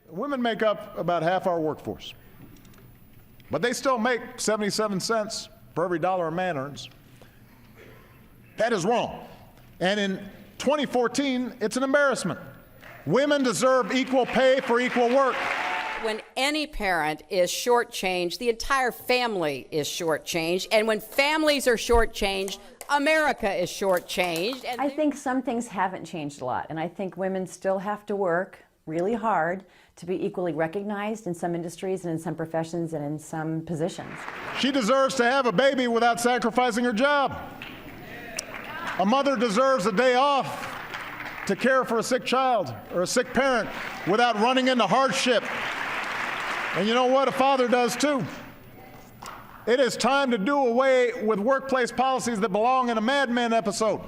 Women make up about half our workforce, but they still make 77 cents for every dollar a man earns. That is wrong. And in 2014, it's an embarrassment. Women deserve equal pay for equal work. When any parent is shortchanged, the entire family is shortchanged. And when families are shortchanged, America is shortchanged. And I think some things haven't changed a lot, and I think women still have to work really hard to be equally recognized in some industries and in some professions and in some positions. She deserves to have a baby without sacrificing her job. A mother deserves a day off to care for a sick child or a sick parent without running into hardship. And you know what? A father does too. It is time to do away with workplace policies that belong in a Mad Men episode.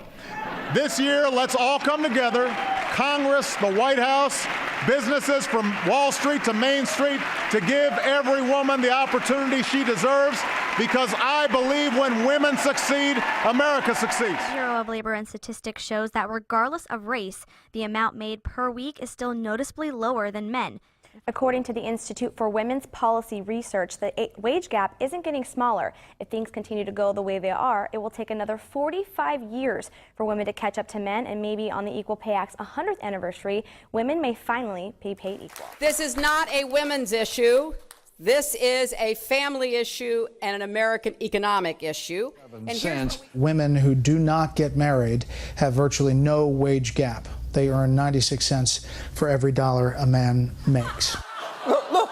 This year, let's all come together, Congress, the White House, businesses from Wall Street to Main Street, to give every woman the opportunity she deserves, because I believe when women succeed, America succeeds. The Bureau of Labor and Statistics shows that regardless of race, the amount made per week is still noticeably lower than men. According to the Institute for Women's Policy Research, the wage gap isn't getting smaller. If things continue to go the way they are, it will take another 45 years for women to catch up to men, and maybe on the Equal Pay Act's 100th anniversary, women may finally be paid equal. this is not a women's issue. This is a family issue and an American economic issue. And here's women who do not get married have virtually no wage gap. They earn 96 cents for every dollar a man makes. Look,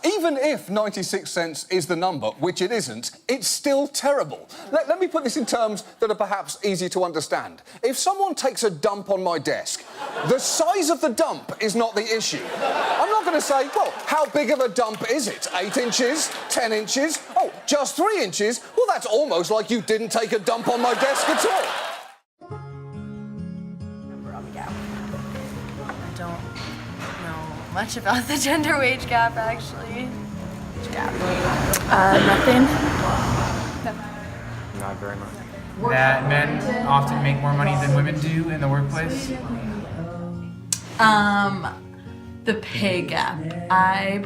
even if 96 cents is the number, which it isn't, it's still terrible. Let me put this in terms that are perhaps easy to understand. If someone takes a dump on my desk, the size of the dump is not the issue. I'm not going to say, well, how big of a dump is it? 8 inches? 10 inches? Oh, just 3 inches? Well, that's almost like you didn't take a dump on my desk at all. I don't know much about the gender wage gap, actually. Wage gap. Nothing. Not very much. That men often make more money than women do in the workplace. The pay gap. I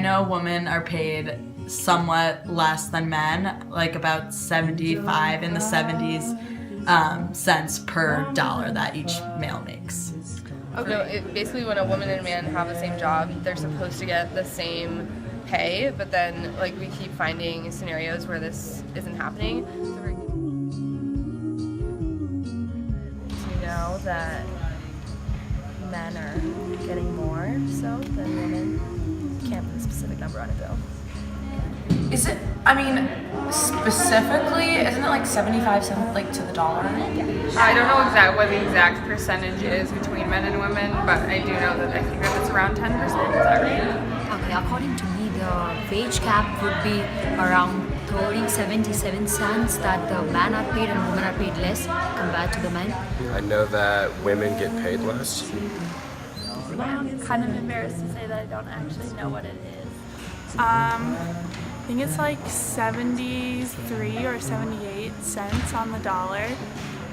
know women are paid somewhat less than men, like about 75 in the 70s cents per dollar that each male makes. Okay. No, basically when a woman and a man have the same job, they're supposed to get the same pay, but then like we keep finding scenarios where this isn't happening. So You know that men are getting more so than women. Can't put a specific number on it though. Is it, specifically, isn't it like 75 cents like to the dollar? I don't know what the exact percentage is between men and women, but I do know that I think that it's around 10%. Is that right? Okay, according to me, the wage gap would be around 77 cents that the men are paid and women are paid less compared to the men. I know that women get paid less. I'm kind of embarrassed to say that I don't actually know what it is. I think it's like 73 or 78 cents on the dollar.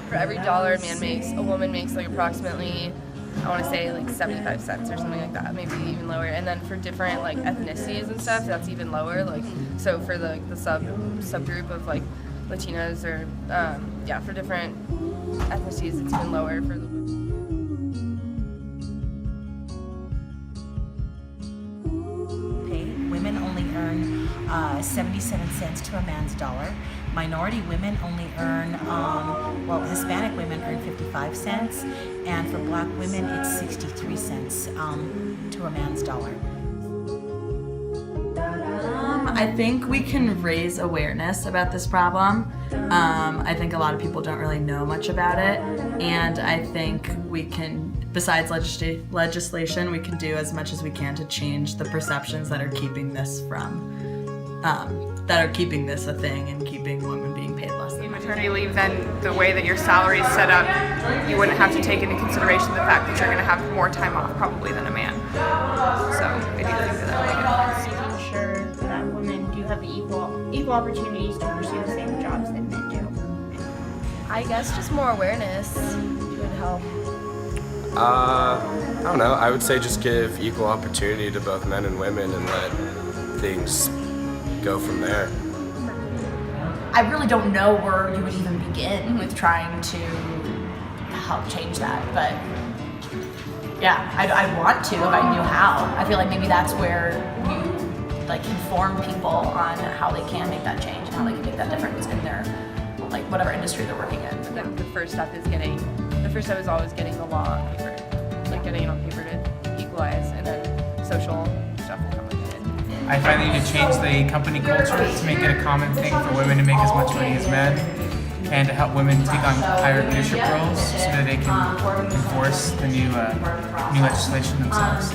For every dollar a man makes, a woman makes like approximately, I want to say like 75 cents or something like that, maybe even lower. And then for different like ethnicities and stuff, that's even lower. Like so for the subgroup of like Latinas or for different ethnicities, it's even lower for the. Women only earn 77 cents to a man's dollar. Minority women only earn, Hispanic women earn 55 cents, and for black women it's 63 cents to a man's dollar. I think we can raise awareness about this problem. I think a lot of people don't really know much about it, and I think we can, besides legislation, we can do as much as we can to change the perceptions that are keeping this a thing and keeping women being paid less than men. Maternity leave, then the way that your salary is set up, you wouldn't have to take into consideration the fact that you're going to have more time off probably than a man. So I do think that would make a difference. Making sure that women do have the equal opportunities to pursue the same jobs that men do. I guess just more awareness would help. I don't know. I would say just give equal opportunity to both men and women and let things go from there. I really don't know where you would even begin with trying to help change that, but yeah, I'd want to if I knew how. I feel like maybe that's where you like inform people on how they can make that change and how they can make that difference in their like whatever industry they're working in. The first step is always getting the law on paper, like getting it on paper to equalize, and then social stuff will come with it. I find that you need to change the company culture to make it a common thing for women to make as much money as men, and to help women take on higher leadership roles so that they can enforce the new legislation themselves.